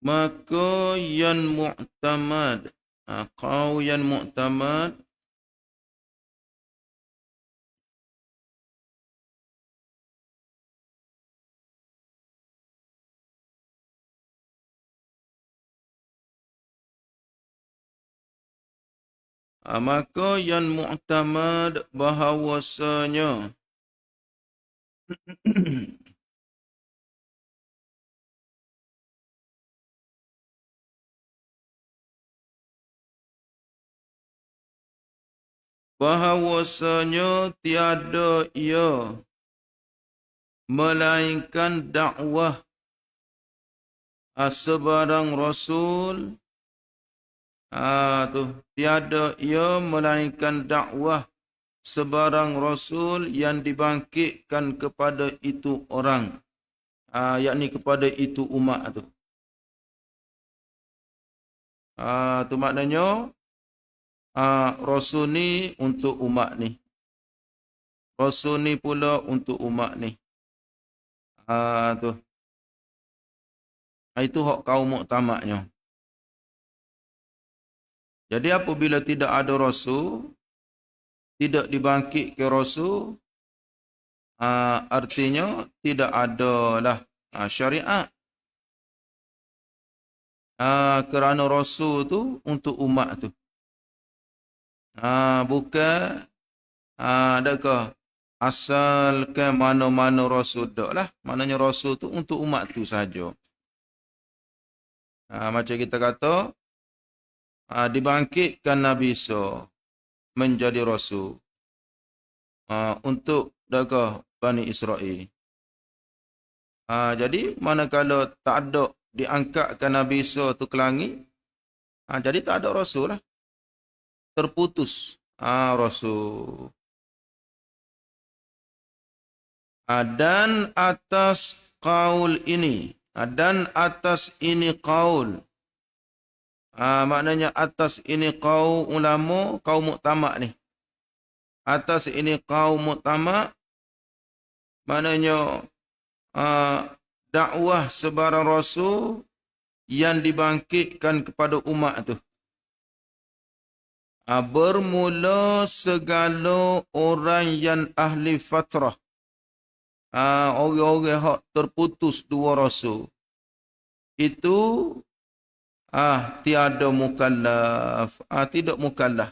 Maka yang mu'tamad, qaul yang mu'tamad, maka yang mu'tamad bahawasanya bahawasanya tiada ia melainkan dakwah sebarang rasul, tiada ia melainkan dakwah sebarang rasul yang dibangkitkan kepada itu orang, yakni kepada itu umat tu. Tu maknanya rasul ni untuk umat ni. Rasul ni pula untuk umat ni. Tu. Itu hak kaum muktamadnya. Jadi apabila tidak ada rasul, tidak dibangkit ke rasul, artinya tidak adalah syariat. Kerana rasul tu untuk umat tu. Bukan adakah asalkan mana-mana rasul dak lah. Maknanya rasul tu untuk umat tu saja. Macam kita kata dibangkitkan Nabi Isa menjadi rasul untuk dakah Bani Israel. Jadi manakala tak ada diangkatkan Nabi Isa tu ke langit, jadi tak ada rasul lah. Terputus rasul. Dan atas qaul ini, dan atas ini qaul, maknanya atas ini qaul ulama, kaum muktamad ni. Atas ini kaum muktamad, maknanya dakwah sebarang rasul yang dibangkitkan kepada umat tu. Bermula segala orang yang ahli fatrah, orang-orang hak terputus dua rasul, itu tiada mukallaf, tidak mukallaf,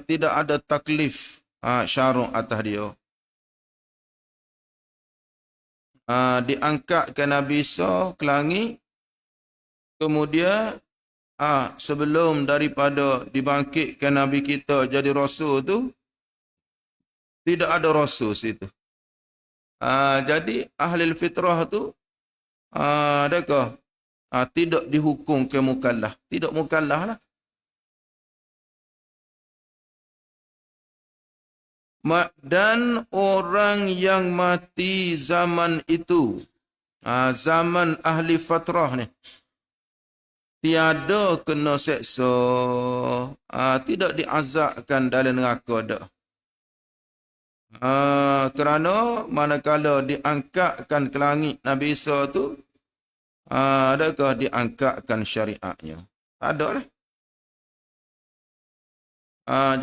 tidak ada taklif syarah atas dia. Diangkatkan Nabi Isa ke langit, kemudian sebelum daripada dibangkitkan Nabi kita jadi rasul tu, tidak ada rasul situ. Jadi ahli fitrah tu adakah tidak dihukum ke mukallaf, tidak mukallaf lah. Dan orang yang mati zaman itu, zaman ahli fatrah ni, tiada kena seksa, tidak diazabkan dalam neraka dak. Kerana manakala diangkatkan ke langit Nabi Isa tu, adakah diangkatkan syariatnya? Tak ada lah.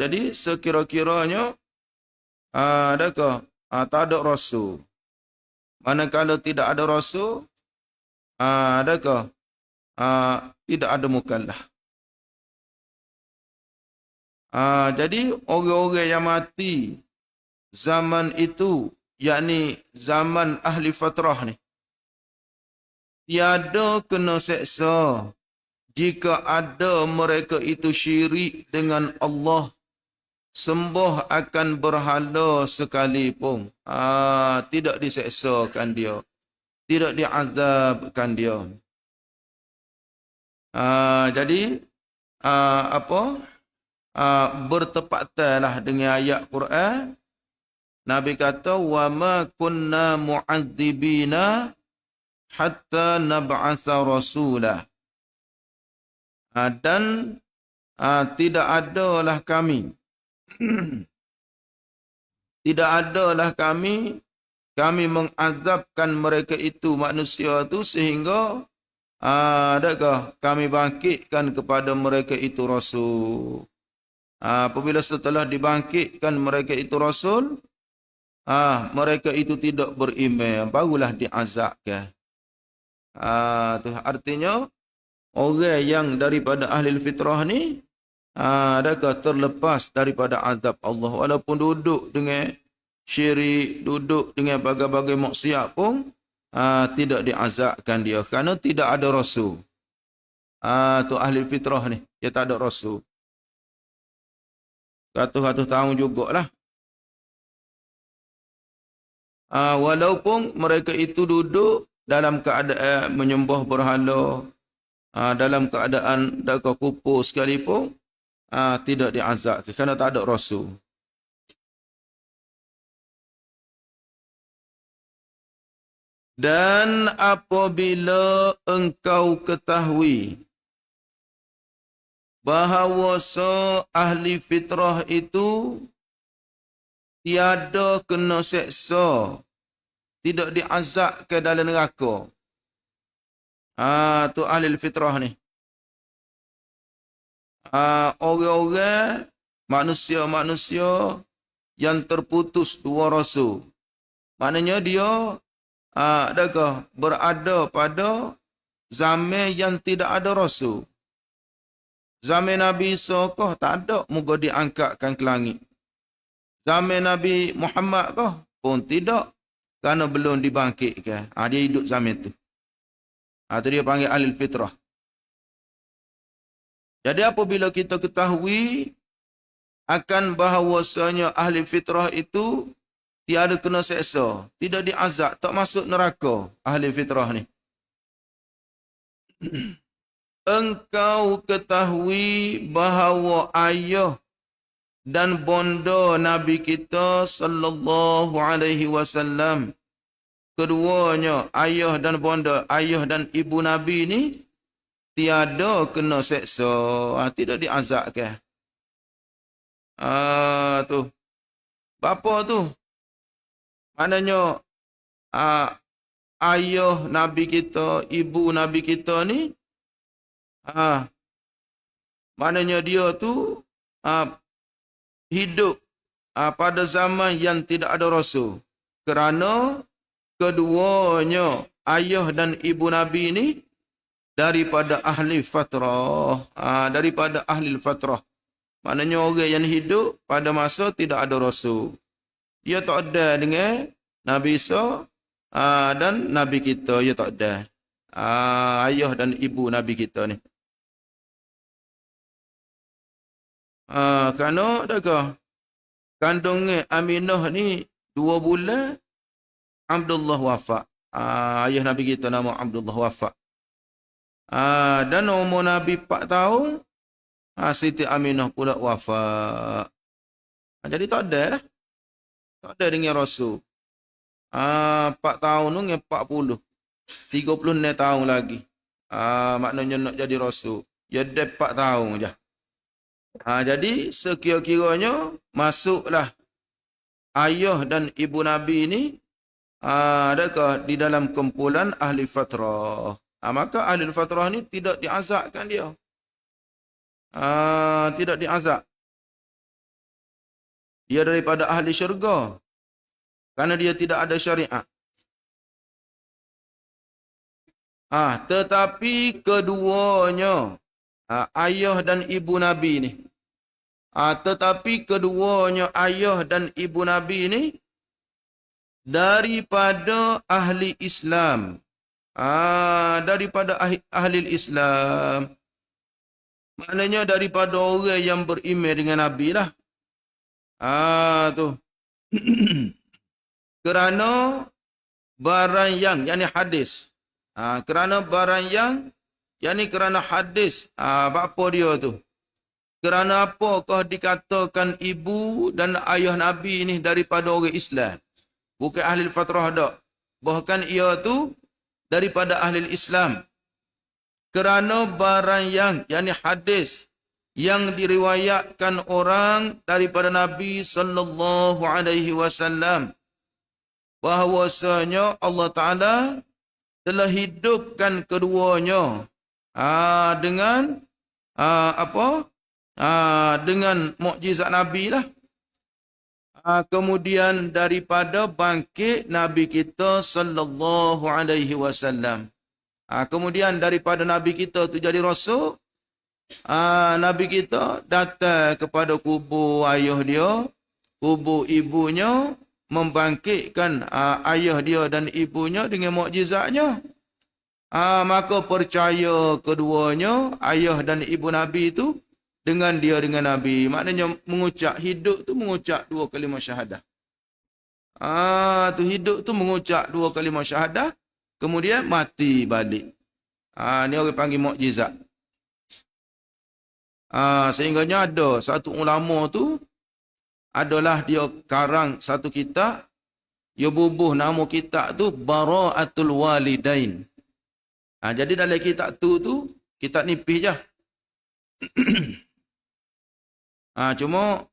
Jadi sekira-kiranya adakah tak ada rasul. Manakala tidak ada rasul, adakah tidak ada mukallaf. Jadi orang-orang yang mati zaman itu, yakni zaman ahli fatrah ni, tiada kena seksa jika ada mereka itu syirik dengan Allah, sembah akan berhala sekalipun. Tidak diseksakan dia, tidak diazabkan dia. Jadi bertepaktanlah dengan ayat Quran. Nabi kata, wa ma kunna mu'adzibina hatta nab'atha rasulah. Dan tidak adalah kami tidak adalah kami mengazabkan mereka itu, manusia itu, sehingga Adakah kami bangkitkan kepada mereka itu rasul. Apabila setelah dibangkitkan mereka itu rasul, mereka itu tidak beriman, barulah diazabkan. Tu artinya orang yang daripada ahli fitrah ni adakah terlepas daripada azab Allah walaupun duduk dengan syirik, duduk dengan bagai-bagai maksiat pun tidak diazabkan dia kerana tidak ada rasul. Tu ahli fitrah ni, dia tak ada rasul. Ratus-ratus tahun jugalah. Walaupun mereka itu duduk dalam keadaan menyembah berhala, dalam keadaan dakah kupur sekalipun, tidak diazab kerana tak ada rasul. Dan apabila engkau ketahui bahawa ahli fitrah itu tiada kena seksa, tidak diazab ke dalam neraka. Tu ahli fitrah ni. Orang-orang, manusia-manusia yang terputus dua rasul. Maknanya dia adakah berada pada zaman yang tidak ada rasul. Zaman Nabi Isa kah tak ada, moga diangkatkan ke langit. Zaman Nabi Muhammad kah pun tidak, kerana belum dibangkitkan. Dia hidup zaman itu. Itu dia panggil ahli fitrah. Jadi apabila kita ketahui akan bahawasanya ahli fitrah itu tiada kena seksa, tidak diazab, tak masuk neraka ahli fitrah ni. Engkau ketahui bahawa ayah dan bonda Nabi kita sallallahu alaihi wasallam, keduanya ayah dan bonda, ayah dan ibu Nabi ni tiada kena seksa, tidak diazabkan. Tu bapa tu maknanya ayah Nabi kita, ibu Nabi kita ni, maknanya dia tu hidup pada zaman yang tidak ada rasul. Kerana keduanya ayah dan ibu Nabi ni daripada ahli fatrah, daripada ahli fatrah. Maknanya orang yang hidup pada masa tidak ada rasul. Dia tak ada dengan Nabi Isa dan Nabi kita, dia tak ada. Ayah dan ibu Nabi kita ni. Kerana adakah kandungan Aminah ni 2 bulan, Abdullah wafat. Ayah Nabi kita nama Abdullah wafat. Dan umur Nabi 4 tahun, Siti Aminah pula wafat. Jadi tak ada lah. Tak ada dengan Rasul. 4 tahun tu dengan 40. 36 tahun lagi. Maknanya nak jadi Rasul. Dia ada 4 tahun je. Jadi sekira-kiranya masuklah ayah dan ibu Nabi ni adakah di dalam kumpulan ahli fatrah. Maka ahli fatrah ni tidak diazabkan dia. Tidak diazab. Dia daripada ahli syurga. Kerana dia tidak ada syariat. Tetapi keduanya, ayah dan ibu Nabi ni, tetapi keduanya ayah dan ibu Nabi ni daripada ahli Islam. Daripada ahli Islam. Maknanya daripada orang yang beriman dengan Nabi lah. Tu. Kerana barang yang, yakni hadis. Kerana barang yang, yakni kerana hadis. Apa dia tu? Kerana apakah dikatakan ibu dan ayah Nabi ni daripada orang Islam? Bukan ahli fatrah dak. Bahkan ia tu daripada ahli Islam. Kerana barang yang, yakni hadis yang diriwayatkan orang daripada Nabi sallallahu alaihi wasallam bahwasanya Allah Taala telah hidupkan keduanya dengan apa? Dengan mukjizat Nabi lah. Kemudian daripada bangkit Nabi kita sallallahu alaihi wasallam. Kemudian daripada Nabi kita tu jadi rasul, Nabi kita datang kepada kubur ayah dia, kubur ibunya, membangkitkan ayah dia dan ibunya dengan mukjizatnya. Maka percaya keduanya, ayah dan ibu Nabi itu, dengan dia dengan Nabi. Maknanya mengucap hidup tu mengucap 2 kalimah syahadah. Tu hidup tu mengucap 2 kalimah syahadah, kemudian mati balik. Ni orang panggil mukjizat. Sehingganya ada satu ulama tu, adalah dia karang satu kitab, dia bubuh nama kitab tu Bara'atul Walidain. Jadi dalam kitab tu kitab nipis je. Cuma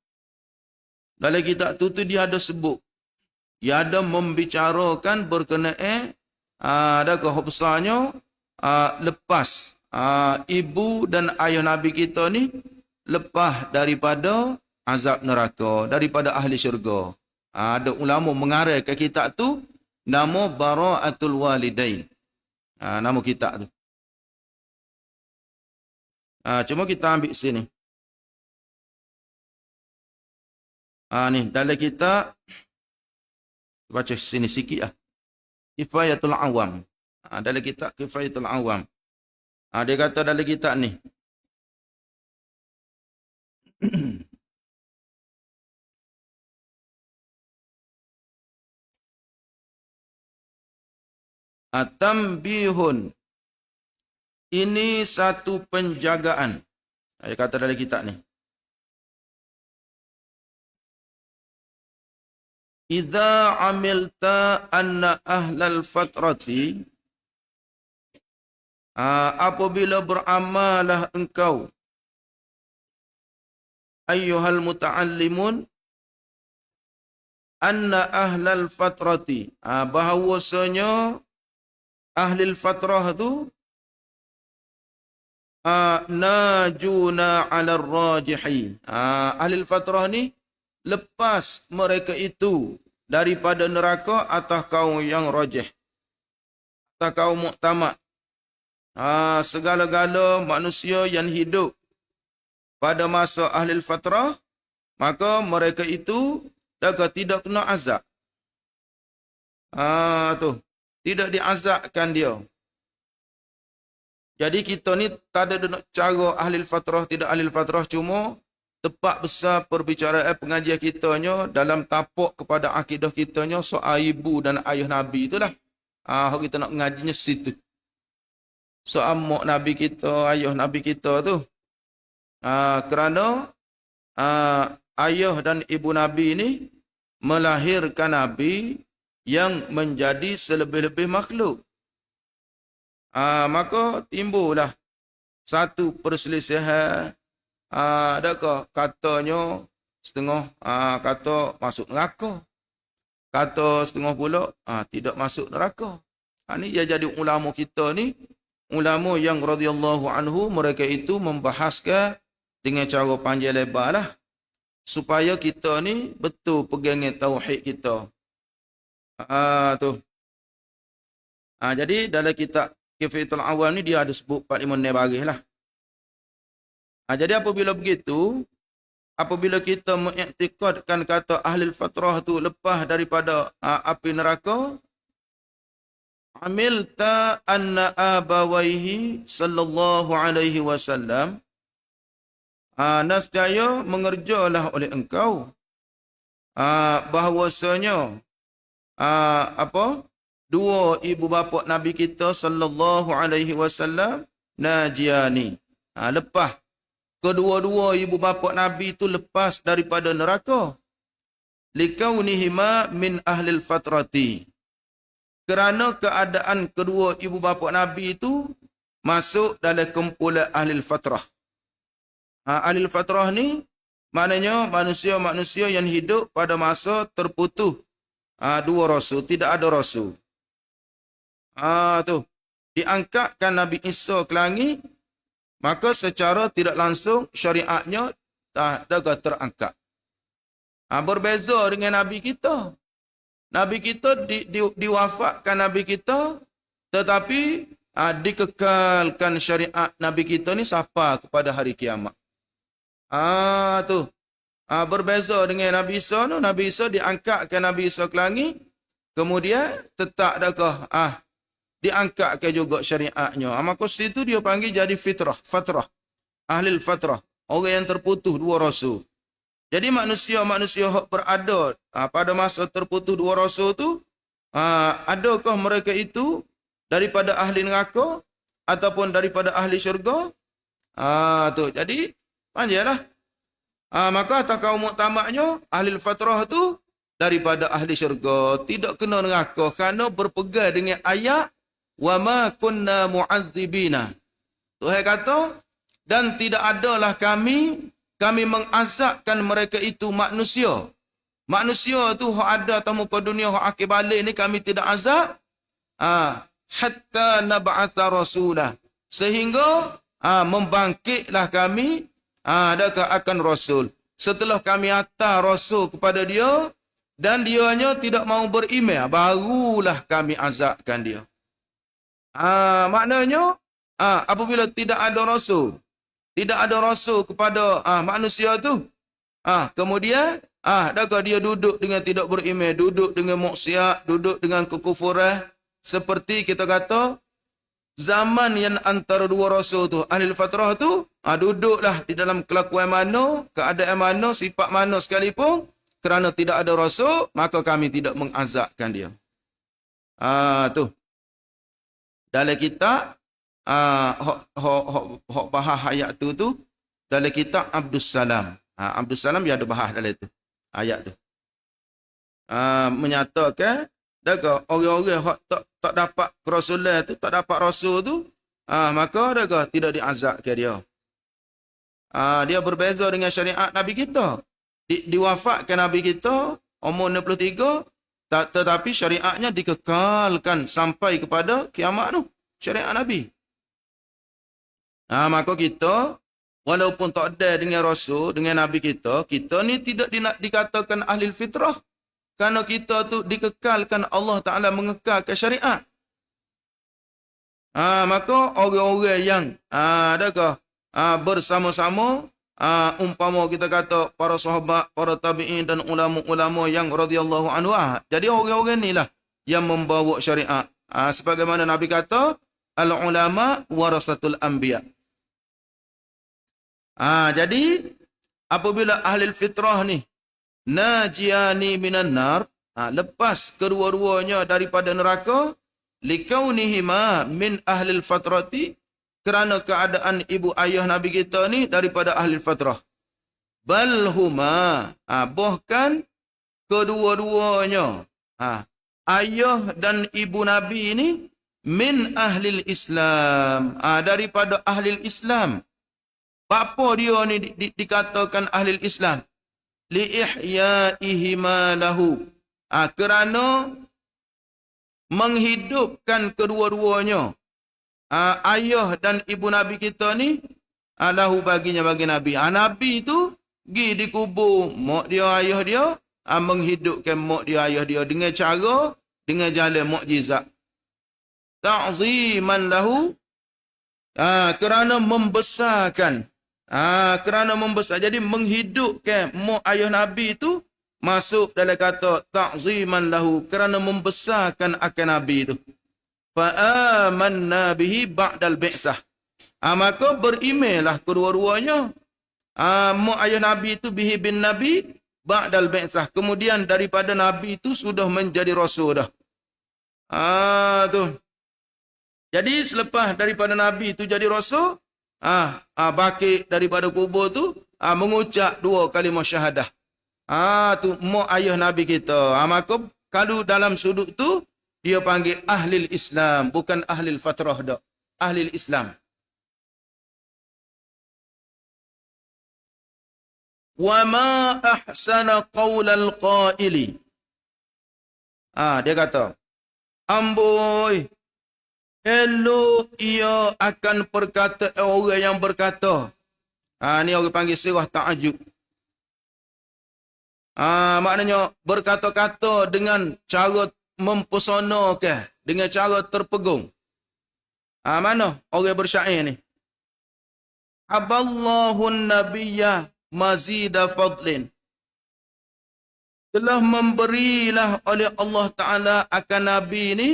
dalam kitab tu dia ada sebut, dia ada membicarakan berkenaan ada kehubsanya lepas ibu dan ayah Nabi kita ni lepas daripada azab neraka, daripada ahli syurga. Ada ulama mengarang ke kitab tu nama Bara'atul Walidain. Nama kitab tu. Cuma kita ambil sini. Ni dalam kitab, baca sini sikit lah. Kifayatul Awam. Dalam kitab Kifayatul Awam. Dia kata dalam kitab ni. Tambihun. Ini satu penjagaan. Dia kata dalam kitab ni. Idza amilta anna ahlal fatrati, apabila beramalah engkau, ayyuhal muta'allimun, anna ahlal fatrati, bahawasanya ahli fatrah tu najuna 'ala rajihi. Ahli fatrah ni lepas mereka itu daripada neraka atas kaum yang rajih, atas kaum muktamad. Segala-gala manusia yang hidup pada masa ahli fatrah, maka mereka itu tidak kena azab. Tidak diazabkan dia. Jadi kita ni tak ada cara ahli fatrah tidak ahli fatrah, cuma tepat besar perbicaraan pengajian kitanya dalam tapak kepada akidah kitanya soal ibu dan ayah Nabi itulah. Kita nak mengajinya situ. Soal mak Nabi kita, ayah Nabi kita tu. Kerana ayah dan ibu Nabi ni melahirkan Nabi yang menjadi selebih-lebih makhluk. Maka timbullah satu perselisihan. Adakah katanya setengah kata masuk neraka, kata setengah pula tidak masuk neraka. Ni dia jadi ulama kita ni, ulama yang radhiyallahu anhu, mereka itu membahaskan dengan cara panjang lebar lah, supaya kita ni betul pegangnya tauhid kita. Jadi dalam kitab Kifayatul Awam ni dia ada sebut 4-5 baris lah. Jadi apabila begitu, apabila kita mengiktikadkan kata ahli fatrah tu lepas daripada api neraka, amilta anna abawaihi sallallahu alaihi wasallam, nascaya mengerjalah oleh engkau bahawasanya dua ibu bapa Nabi kita sallallahu alaihi wasallam najiani, lepas kedua-dua ibu bapa Nabi itu lepas daripada neraka, likaunihima min ahlil fatrati, kerana keadaan kedua ibu bapa Nabi itu masuk dalam kumpulan ahlil fatrah. Ahlil fatrah ni maknanya manusia-manusia yang hidup pada masa terputus dua rasul, tidak ada rasul. Tu. Diangkatkan Nabi Isa ke langit, maka secara tidak langsung syariatnya dah terangkat. Berbeza dengan Nabi kita. Nabi kita diwafatkan Nabi kita, tetapi dikekalkan syariat Nabi kita ni sampai kepada hari kiamat. Tu. Berbeza dengan Nabi Isa tu. Nabi Isa diangkatkan Nabi Isa ke langit, kemudian tetap dakah diangkatkan juga syariatnya. Maka situ dia panggil jadi fatrah. Ahlil fatrah. Orang yang terputus dua rasul. Jadi manusia-manusia yang berada pada masa terputus dua rasul tu, adakah mereka itu daripada ahli neraka ataupun daripada ahli syurga? Tu. Jadi, panjanglah. Maka atas kaum muktamadnya, ahli fatrah tu daripada ahli syurga. Tidak kena neraka kerana berpegang dengan ayat wa ma kunna mu'adzibina. Tuhan kata, dan tidak adalah kami mengazabkan mereka itu manusia. Manusia tu hak ada atas muka dunia, hak akhir balik ni kami tidak azab. Hatta nab'atha rasulah. Sehingga membangkitlah kami akan rasul. Setelah kami hantar rasul kepada dia dan dianya tidak mau beriman, barulah kami azabkan dia. Maknanya apabila tidak ada rasul kepada manusia tu, kemudian adakah dia duduk dengan tidak beriman, duduk dengan maksiat, duduk dengan kekufuran, seperti kita kata zaman yang antara dua rasul tu, ahli fatrah tu, duduklah di dalam kelakuan mana, keadaan mana, sifat mana sekalipun, kerana tidak ada rasul, maka kami tidak mengazabkan dia. Tu. Dalam kitab hok bahas ayat tu dalam kitab Abdus Salam. Abdus Salam dia ada bahas dalam itu. Ayat tu. Menyatakan orang-orang hok tak dapat kerasulan tu, tak dapat rasul tu, maka tidak diazabkan dia. Dia berbeza dengan syariat Nabi kita. Diwafatkan Nabi kita umur 63, tetapi syariatnya dikekalkan sampai kepada kiamat tu. Syariat Nabi. Maka kita, walaupun tak ada dengan Rasul, dengan Nabi kita ni tidak dikatakan ahli fitrah. Kerana kita tu dikekalkan, Allah Ta'ala mengekalkan syariat. Maka orang-orang yang bersama-sama, umpama kita kata para sahabat, para tabi'in dan ulama-ulama yang radhiyallahu anhu. Jadi orang-orang inilah yang membawa syariat. Sebagaimana Nabi kata, al-ulama warasatul anbiya. Jadi apabila ahli fitrah ni najiani minan nar, lepas kedua-duanya daripada neraka, likaunihima min ahli fatrati, kerana keadaan ibu ayah Nabi kita ni daripada ahli fatrah. Balhuma, bahkan kedua-duanya, ayah dan ibu Nabi ini min ahlil Islam, daripada ahlil Islam. Bapa dia ni dikatakan ahlil Islam? Li ihyaihima lahu, kerana menghidupkan kedua-duanya, ayah dan ibu Nabi kita ni, lahu baginya bagi Nabi. Nabi tu pergi dikubur mak dia, ayah dia, menghidupkan mak dia, ayah dia dengan jalan mukjizat. Ta'ziman lahu, kerana membesarkan, jadi menghidupkan mak ayah Nabi itu masuk dalam kata ta'ziman lahu, kerana membesarkan akan Nabi itu. Fa'amanna bihi ba'dal bi'tsah, maka berimanlah kedua-duanya, mak ayah Nabi itu bihi bin Nabi ba'dal bi'tsah, kemudian daripada Nabi itu sudah menjadi rasul dah. Tu. Jadi selepas daripada Nabi itu jadi rasul, bangkit daripada kubur tu, mengucap dua kalimah syahadah. Tu mak ayah Nabi kita. Maka kalau dalam sudut tu dia panggil ahlil Islam, bukan ahlil fatrah dak. Ahlil Islam. Wa ma ahsana qaulal qaili. Dia kata, amboi, elok ia akan perkataan orang yang berkata. Ni orang panggil sirah ta'ajub. Maknanya berkata-kata dengan cara mempesona ke, dengan cara terpegung. Mana orang bersyair ni? Aballahun nabiyya mazida fadlin. Telah memberilah oleh Allah Ta'ala akan Nabi ni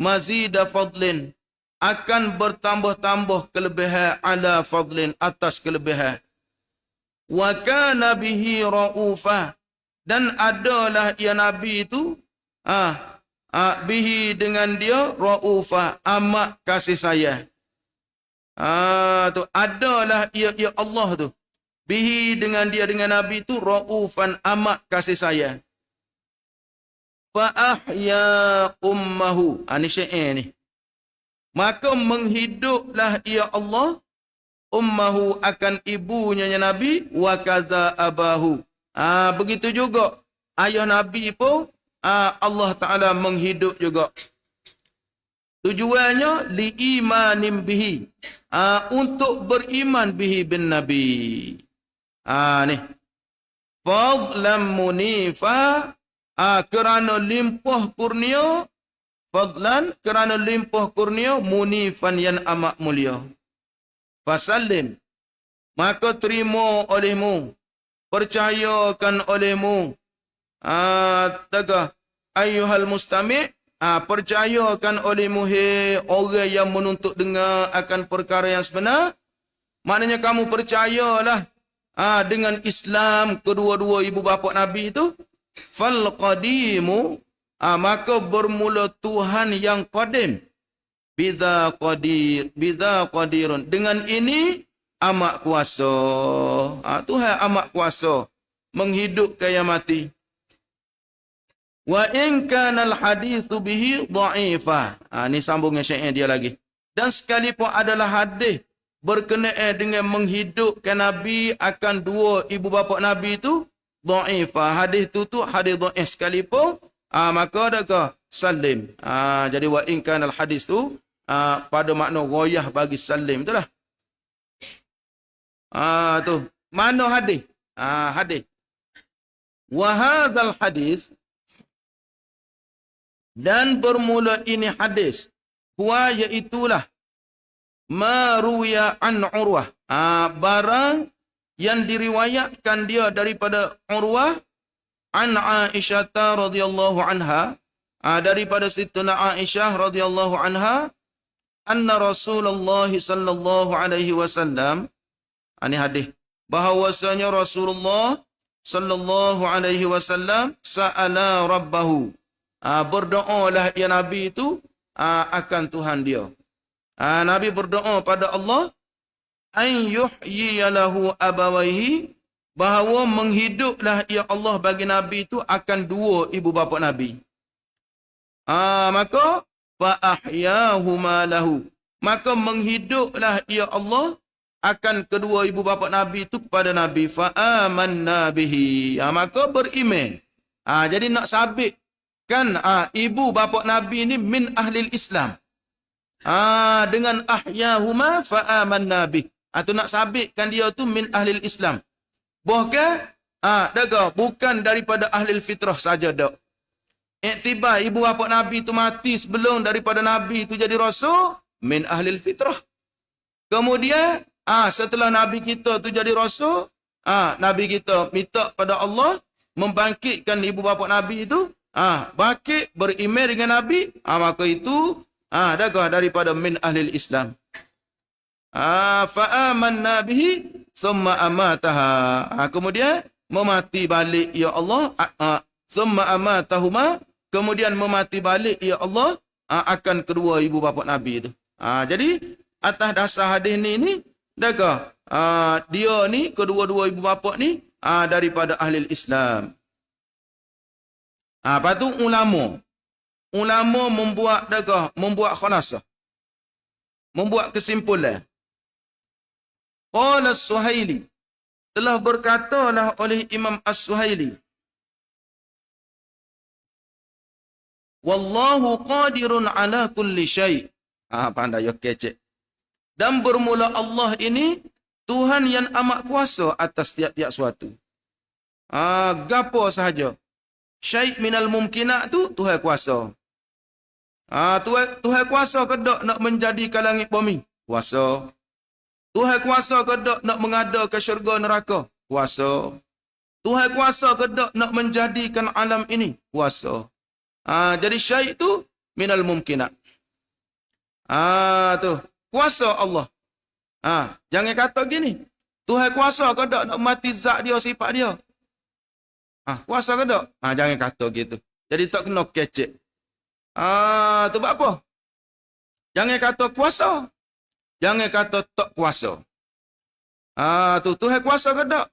mazida fadlin. Akan bertambah-tambah kelebihan ala fadlin, atas kelebihan. Wa kana bihi ra'ufa. Dan adalah ia Nabi itu bihi dengan dia ra'ufa, amat kasih sayang. Tu adalah ia Allah tu. Bihi dengan dia dengan Nabi tu ra'ufan, amat kasih sayang. Fa ahya ummahu. Ni syair ni. Maka menghiduplah ia Allah ummahu akan ibunya Nabi wa kaza abahu. Begitu juga ayah Nabi pun Allah Ta'ala menghidup juga. Tujuannya liimanim bihi, untuk beriman bihi bin Nabi. Ni fadlan munifa, kerana limpah kurnia, fadlan kerana limpah kurnia, munifan yang amat mulia. Fasallim, maka terima olehmu, percayakan olehmu, ayyuhal mustami', percayakan olehmu he orang yang menuntut dengar akan perkara yang sebenar. Maknanya kamu percayalah dengan Islam kedua-dua ibu bapa Nabi itu. Fal qadimu, maka bermula Tuhan yang qadim. Bidza qadirun, dengan ini amat kuasa. Tuhan amat kuasa menghidupkan yang mati. Wa in kana al-haditsu bihi dha'ifa. Ni sambungnya syair dia lagi. Dan sekalipun adalah hadis berkenaan dengan menghidupkan Nabi akan dua ibu bapa Nabi itu dha'ifa. Hadis tu hadis dhaif sekalipun, maka adakah salim. Jadi wa in kana al-hadis tu pada makna ghayah bagi salim itulah. Tu mana hadis? Hadis. Wa hadzal hadis, dan bermula ini hadis, huwa iaitulah maruya an Urwah, barang yang diriwayatkan dia daripada Urwah an Aisyah radhiyallahu anha, daripada Sittuna Aisyah radhiyallahu anha, anna Rasulullah sallallahu alaihi wasallam, ini hadis, bahawasanya Rasulullah sallallahu alaihi wasallam sa'ala rabbahu, berdoalah ya Nabi itu akan Tuhan dia. Nabi berdoa pada Allah an yuhyiya lahu abawaihi, bahawa menghiduplah ya Allah bagi Nabi itu akan dua ibu bapa Nabi. Maka fa ahyahuma lahu, maka menghiduplah ya Allah akan kedua ibu bapa Nabi itu kepada Nabi. Fa amanna bihi, maka beriman. Jadi nak sabit kan ibu bapa Nabi ini min ahlil Islam. Dengan ahyahuma fa amanna bih. Atau nak sabitkan dia tu min ahlil Islam. Bahkan bukan daripada ahlil fitrah saja dak. Iktibar ibu bapa Nabi itu mati sebelum daripada Nabi itu jadi rasul, min ahlil fitrah. Kemudian setelah Nabi kita tu jadi rasul, Nabi kita minta pada Allah membangkitkan ibu bapa Nabi itu, bangkit beriman dengan Nabi, maka itu daripada min ahlil Islam. Fa amanna bihi thumma amataha, kemudian memati balik ya Allah, thumma amatahuma, kemudian memati balik ya Allah akan kedua ibu bapa Nabi itu. Jadi atas dasar hadis ni dia ni kedua-dua ibu bapa ni daripada ahli Islam. Lepas tu ulama membuat khulasah, membuat kesimpulan. Qala As-Suhaili, telah berkatalah oleh Imam As-Suhaili, wallahu qadirun ala kulli syai', Pandai, okey cik. Dan bermula Allah ini Tuhan yang amat kuasa atas tiap-tiap suatu. Gapo sahaja. Syai' minal mumkinat tu Tuhan kuasa. Tuhan kuasa ke tak nak menjadikan langit bumi? Kuasa. Tuhan kuasa ke tak nak mengadakan syurga neraka? Kuasa. Tuhan kuasa ke tak nak menjadikan alam ini? Kuasa. Jadi syai' tu minal mumkinat. Tu kuasa Allah. Jangan kata gini. Tuhan kuasa ke tak nak mati zat dia, sifat dia? Kuasa ke tak? Jangan kata gitu. Jadi tak kena kecek. Tu buat apa? Jangan kata kuasa. Jangan kata tak kuasa. Tu Tuhan kuasa ke tak?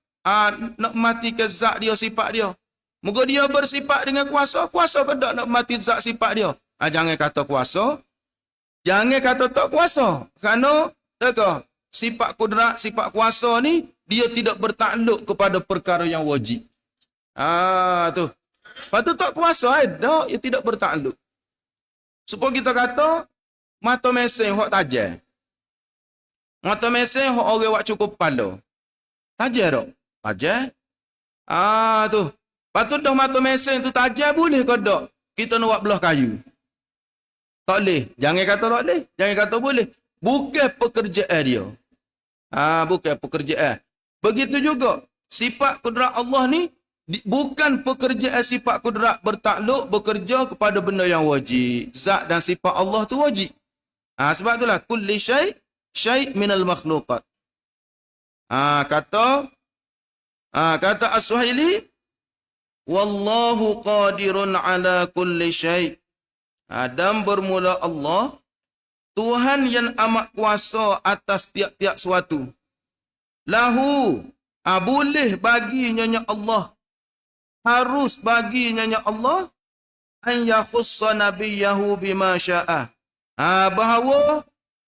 Nak mati ke zat dia, sifat dia. Moga dia bersifat dengan kuasa. Kuasa ke tak nak mati zat, sifat dia? Jangan kata kuasa. Jangan kata tak kuasa. Kerana sifat kudrat, sifat kuasa ni dia tidak bertakluk kepada perkara yang wajib. Tu. Lepas tu tak kuasa dah, ia tidak bertakluk. Supaya kita kata mata mesin hak tajam. Mata mesin hak orang buat cukup kepala. Tajam tak? Tajam. Tu. Lepas tu dah mata mesin tu tajam, boleh ke tak kita nak buat belah kayu? Tak boleh. Jangan kata tak boleh. Jangan kata boleh. Bukan pekerjaan dia. Bukan pekerjaan. Begitu juga sifat kudrat Allah ni bukan pekerjaan sifat kudrat bertakluk bekerja kepada benda yang wajib. Zat dan sifat Allah tu wajib. Sebab itulah kulli syai' minal makhluqat. Kata As-Suhaili, wallahu qadirun ala kulli syai'. Dan bermula Allah, Tuhan yang amat kuasa atas tiap-tiap suatu. Lahu, boleh bagi nyonya Allah, harus bagi nyonya Allah, an yakhussa nabiyahu bima sya'a. Bahawa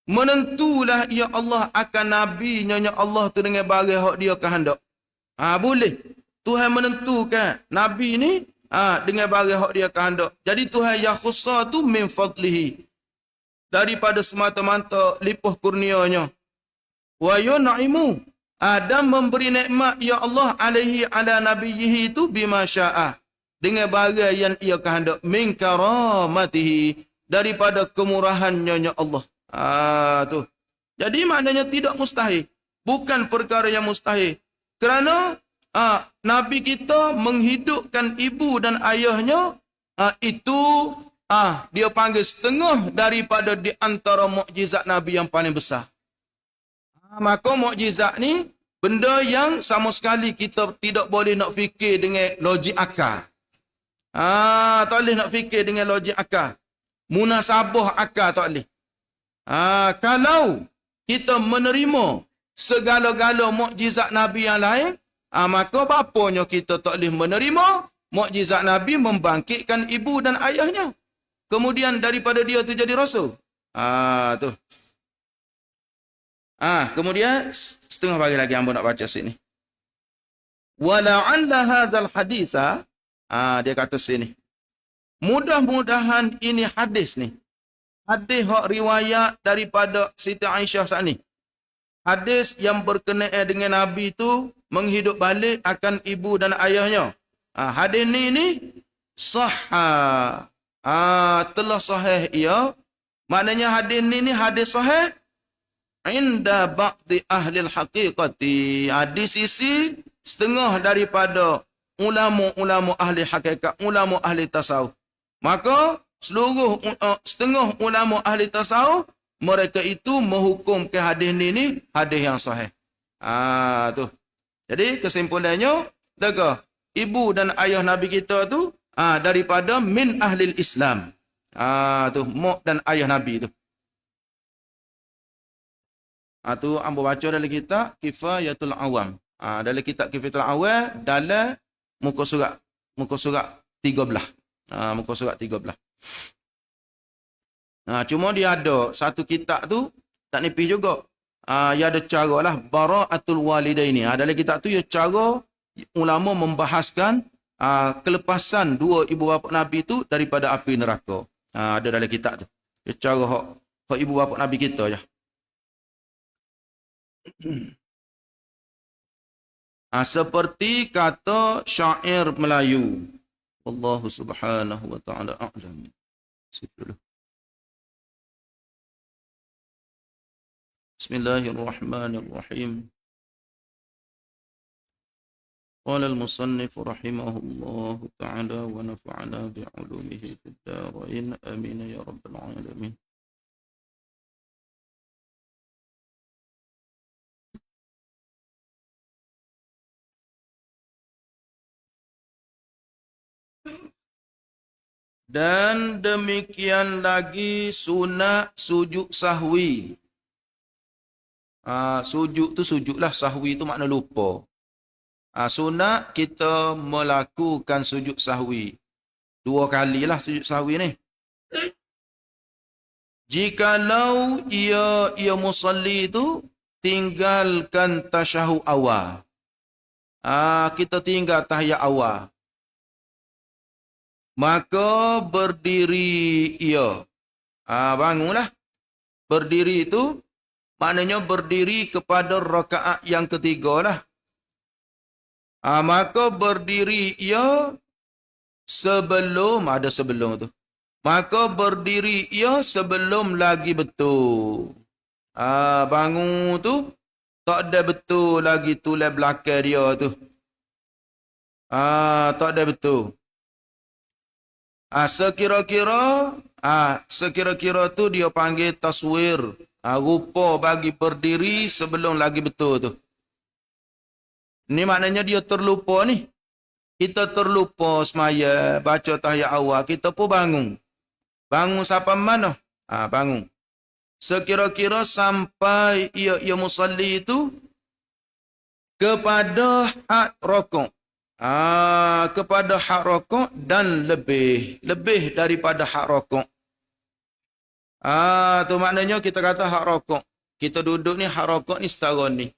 menentulah ia Allah akan nabi nyonya Allah tu dengan barang hak dia kehendak. Boleh. Tuhan menentukan nabi ni dengan barang hak dia kehendak. Jadi Tuhan yakhussa tu min fadlihi, daripada semata-mata lipuh kurnianya. Wa yun'imu, dan memberi nikmat ya Allah alaihi ala nabiyhi itu bima sya'a, dengan barang yang ia kehendak, min karamatihi, daripada kemurahannya Allah. Tu. Jadi maknanya tidak mustahil. Bukan perkara yang mustahil. Kerana Nabi kita menghidupkan ibu dan ayahnya, itu dia panggil setengah daripada di antara mukjizat Nabi yang paling besar. Maka mukjizat ni benda yang sama sekali kita tidak boleh nak fikir dengan logik akal. Tak boleh nak fikir dengan logik akal. Munasabah akal tak boleh. Kalau kita menerima segala-gala mukjizat Nabi yang lain, maka bapanya kita tak boleh menerima mukjizat Nabi membangkitkan ibu dan ayahnya. Kemudian daripada dia tu jadi rasul. Tu. Kemudian setengah bagi lagi hamba nak baca sini. Wala'alla hadzal hadisa, dia kata sini. Mudah-mudahan ini hadis ni. Hadis hak riwayat daripada Siti Aisyah saat ni. Hadis yang berkenaan dengan Nabi tu menghidup balik akan ibu dan ayahnya. Hadis ni sahha. Telah sahih ia. Maknanya hadis ni hadis sahih inda ba'di ahli al-haqiqati. Di sisi setengah daripada ulama-ulama ahli hakikat, ulama ahli tasawuf. Maka seluruh setengah ulama ahli tasawuf, mereka itu menghukum ke hadis ni hadis yang sahih. Tu. Jadi kesimpulannya, ibu dan ayah Nabi kita tu daripada min ahlil Islam. Tu mak dan ayah Nabi tu. Tu ambo baca dalam kitab Kifayatul Awam. Dalam kitab Kifayatul Awam dalam muka surat 13. Muka surat 13. Cuma dia ada satu kitab tu tak nipis juga. Ia ada cara lah bara'atul walidaini. Dalam kitab tu ia cara ulama membahaskan kelepasan dua ibu bapa Nabi tu daripada api neraka. Ada dalam kitab tu. Ia cara hak Hak ibu bapa Nabi kita je. Seperti kata syair Melayu. Allah Subhanahu wa taala a'lam. Bismillahirrahmanirrahim. قال المصنف رحمه الله تعالى ونفعنا بعلومه في الدارين آمين يا رب العالمين. Dan demikian lagi sunat sujud sahwi. Sujud tu sujudlah, sahwi tu makna lupa. Sunat kita melakukan sujud sahwi. 2 kalilah sujud sahwi ni. Jikalau ia musalli tu tinggalkan tasyahud awal. Kita tinggal tahiyat awal. Maka berdiri ia. Bangunlah. Berdiri itu maknanya berdiri kepada rakaat yang ketiga lah. Maka berdiri ia sebelum, ada sebelum tu. Maka berdiri ia sebelum lagi betul. Bangun tu tak ada betul lagi tulang belakang dia tu. Tak ada betul. Sekira-kira tu dia panggil taswir. Rupa bagi berdiri sebelum lagi betul tu. Ni maknanya dia terlupa ni. Kita terlupa semaya, baca tahiyat awal, kita pun bangun. Bangun sampai mana? Bangun. Sekira-kira sampai ia musalli itu kepada hak rokok. Kepada hak rokok dan lebih daripada hak rokok. Tu maknanya kita kata hak rokok. Kita duduk ni hak rokok ni setara ni.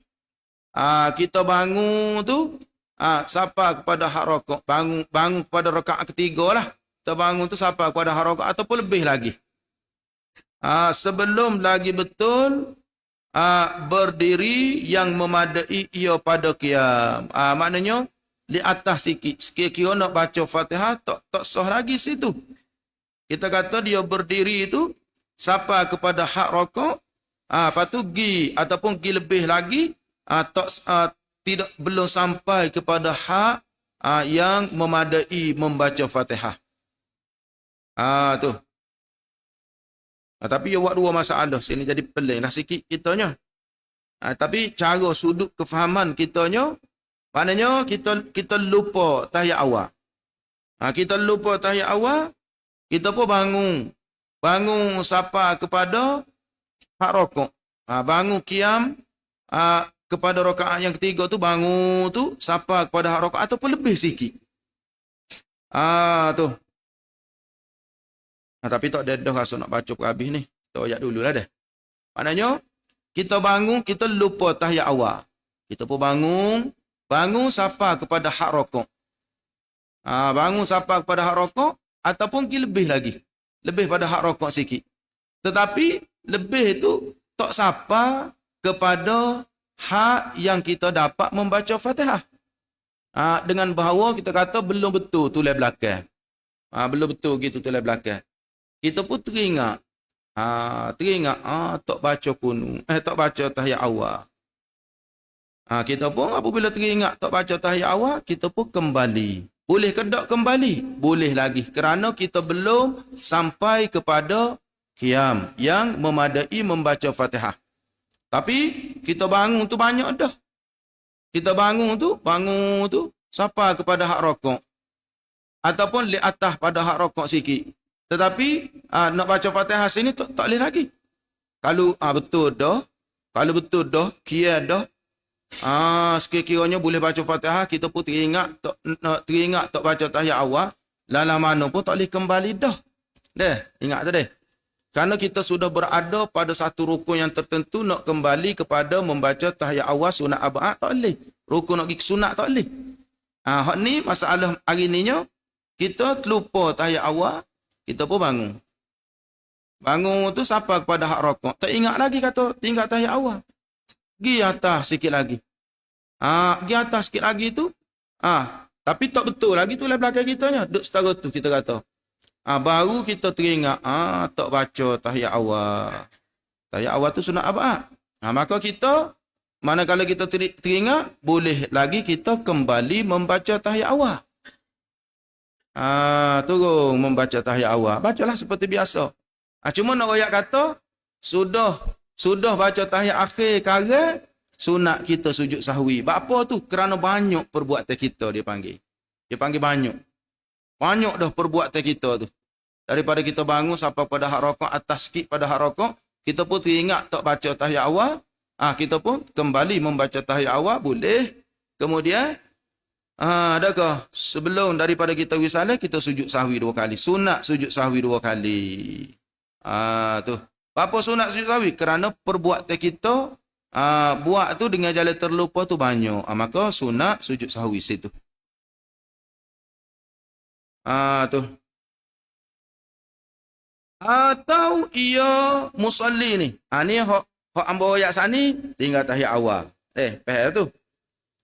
Kita bangun tu siapa kepada hak rokok. Bangun kepada rakaat ketiga lah. Kita bangun tu siapa kepada hak rokok ataupun lebih lagi. Sebelum lagi betul berdiri yang memadai ia pada qiyam. Maknanya di atas sikit. Sekira-kira nak baca Fatihah tak sah lagi situ. Kita kata dia berdiri itu siapa kepada hak rokok. Lepas tu gi ataupun gi lebih lagi. Tidak belum sampai kepada hak yang memadai membaca Fatihah. Tu. Tapi dia buat 2 masalah. Sini jadi peliklah sikit kitanya. Tapi cara sudut kefahaman kitanya, maknanya kita lupa tahiyat awal. Kita lupa tahiyat awal, kita pun bangun. Bangun siapa kepada hak rokok. Bangun qiyam kepada rakaat yang ketiga tu, bangun tu siapa kepada hak rakaat ataupun lebih sikit. Tu. Tapi tak ada dah rasa nak baca per habis ni. Kita ayat dululah dah. Maknanya kita bangun, kita lupa tahiyat awal. Kita pun bangun siapa kepada hak rakaat. Bangun siapa kepada hak rakaat ataupun lebih lagi. Lebih pada hak rakaat sikit. Tetapi lebih tu tak siapa kepada hak yang kita dapat membaca Fatihah. Dengan bahawa kita kata belum betul tulang belakang. Belum betul gitu tulang belakang. Kita pun teringat. Tak baca kunut. Tak baca tahiyat awal. Kita pun apabila teringat tak baca tahiyat awal, kita pun kembali. Boleh ke tak kembali? Boleh lagi. Kerana kita belum sampai kepada qiyam yang memadai membaca Fatihah. Tapi kita bangun tu banyak dah. Kita bangun tu siapa kepada hak rokok. Ataupun li atas pada hak rokok sikit. Tetapi nak baca Fatihah sini tak boleh lagi. Kalau betul dah, kia dah. Sekiranya boleh baca Fatihah, kita pun teringat tak baca tahiyat awal, lalah mana pun tak boleh kembali dah. Ingat tu deh. Kerana kita sudah berada pada satu rukun yang tertentu, nak kembali kepada membaca tahiyat awal sunat abad tak boleh. Rukun nak pergi sunat tak boleh. Hak ni masalah hari ni nya, kita terlupa tahiyat awal, kita pun bangun. Bangun tu siapa kepada hak rokok. Tak ingat lagi kata tinggal tahiyat awal. Gi atas sikit lagi. Gi atas sikit lagi tu. Tapi tak betul lagi tu lah belakang kita nya. Duk setara tu kita kata. Baru kita teringat. Tak baca tahiyat awal. Tahiyat awal tu sunat abad. Maka kita, manakala kita teringat, boleh lagi kita kembali membaca tahiyat awal. Turun membaca tahiyat awal. Bacalah seperti biasa. Cuma nak royak kata, sudah baca tahiyat akhir kara, sunat kita sujud sahwi. Apa tu? Kerana banyak perbuatan kita dia panggil. Dia panggil banyak. Banyak dah perbuatan kita tu. Daripada kita bangun sampai pada hak rokok, atas sikit pada hak rokok, kita pun teringat tak baca tahiyat awal. Kita pun kembali membaca tahiyat awal, boleh. Kemudian, adakah sebelum daripada kita wisalah, kita sujud sahwi 2 kali. Sunat sujud sahwi 2 kali. Tu. Apa sunat sujud sahwi? Kerana perbuatan kita buat tu dengan jalan terlupa tu banyak. Maka sunat sujud sahwi situ. Tu. Atau ia musalli ni. Ni hak ambo ayat sani tinggal tahiyat awal. Faham tu?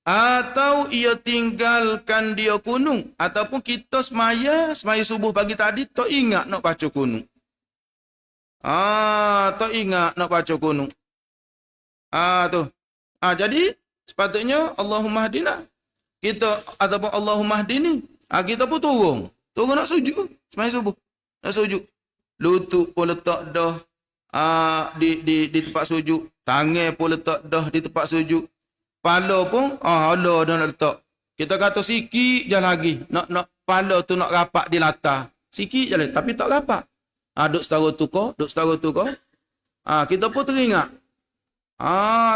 Atau ia tinggalkan dia kunung, ataupun kita semaya subuh pagi tadi tak ingat nak baca kunung. Tak ingat nak baca kunung. Tu. Jadi sepatutnya Allahumma hdina. Kita ataupun Allahumma hdini. Kita pun turun nak sujud semaya subuh. Nak sujud. Lutut pun letak dah di tempat sujud. Tangan pun letak dah di tempat sujud. Kepala pun Allah dah nak letak. Kita kata sikit je lagi. Nak kepala tu nak rapat di latar. Sikit je lagi. Tapi tak rapat. Duk setara tu kau. Kita pun teringat.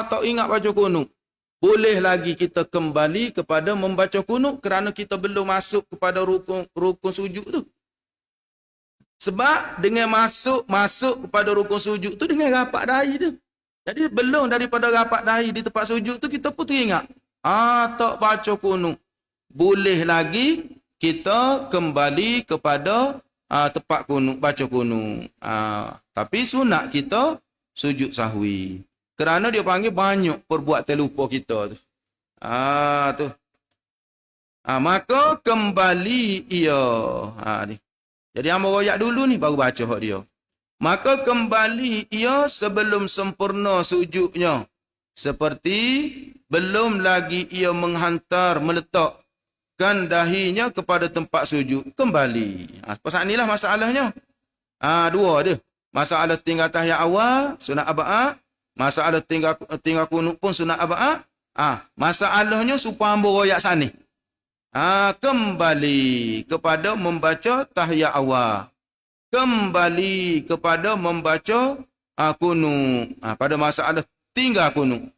Tak ingat baca kunut. Boleh lagi kita kembali kepada membaca kunut kerana kita belum masuk kepada rukun sujud tu. Sebab dengan masuk kepada rukun sujud tu dengan rapat dahi tu. Jadi belum daripada rapat dahi di tempat sujud tu kita pun teringat. Tak baca kunut. Boleh lagi kita kembali kepada tempat kunut, baca kunut. Tapi sunat kita sujud sahwi. Kerana dia panggil banyak perbuatan lupa kita tu. Tu. Maka kembali ia. Ni. Jadi hamba royak dulu ni baru baca hak dia. Maka kembali ia sebelum sempurna sujudnya. Seperti belum lagi ia meletakkan dahinya kepada tempat sujud. Kembali. Pasal inilah masalahnya. Dua dia. Masalah tinggal tahiyat awal, sunat abad. Masalah tinggal kunut pun sunat abad. Masalahnya supaya hamba royak sana. Kembali kepada membaca tahiyat awal. Kembali kepada membaca kunut. Pada masalah tinggal kunut.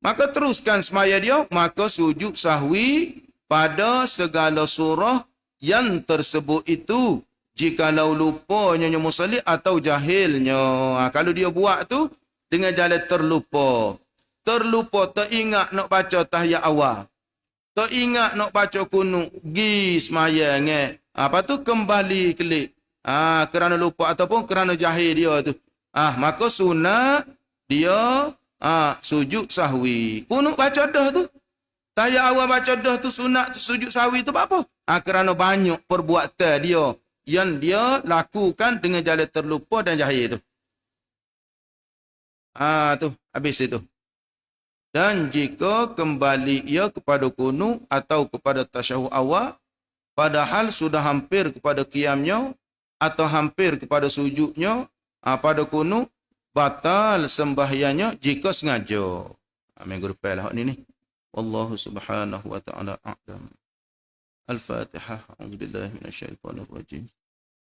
Maka teruskan semaya dia. Maka sujud sahwi pada segala surah yang tersebut itu. Jikalau lupanya musalli atau jahilnya. Kalau dia buat tu dengan jalan terlupa. Teringat nak baca tahiyat awal. Teringat nak baca kunut. Gi semaya nge. Apa tu kembali kelik. Kerana lupa ataupun kerana jahil dia tu. Maka sunat dia sujud sahwi. Kunut baca dah tu. Tahiyat awal baca dah tu sunat sujud sahwi tu apa? Kerana banyak perbuatan dia yang dia lakukan dengan jalan terlupa dan jahil tu. Tu habis itu. Dan jika kembali ia kepada kunut atau kepada tasyahud awal, padahal sudah hampir kepada qiyamnya atau hampir kepada sujudnya pada kunut, batal sembahyangnya jika sengaja. Minggu depan lah ni. Wallahu subhanahu wa ta'ala a'lam. Al-Fatihah. A'udzubillahi minasyaitonir rajim.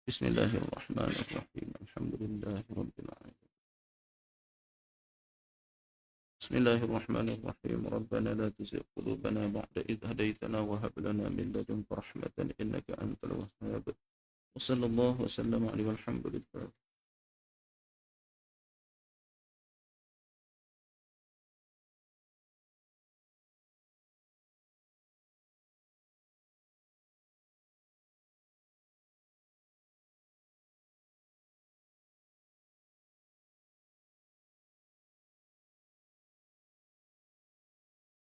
Bismillahirrahmanirrahim. Alhamdulillahirabbil alamin. Bismillahirrahmanirrahim. Rabbana la tuzigh qulubana ba'da idh hadaytana wa hab lana min ladunka rahmatan innaka antal wahhab. Wa sallallahu wa sallama alaihi walhamdulillah.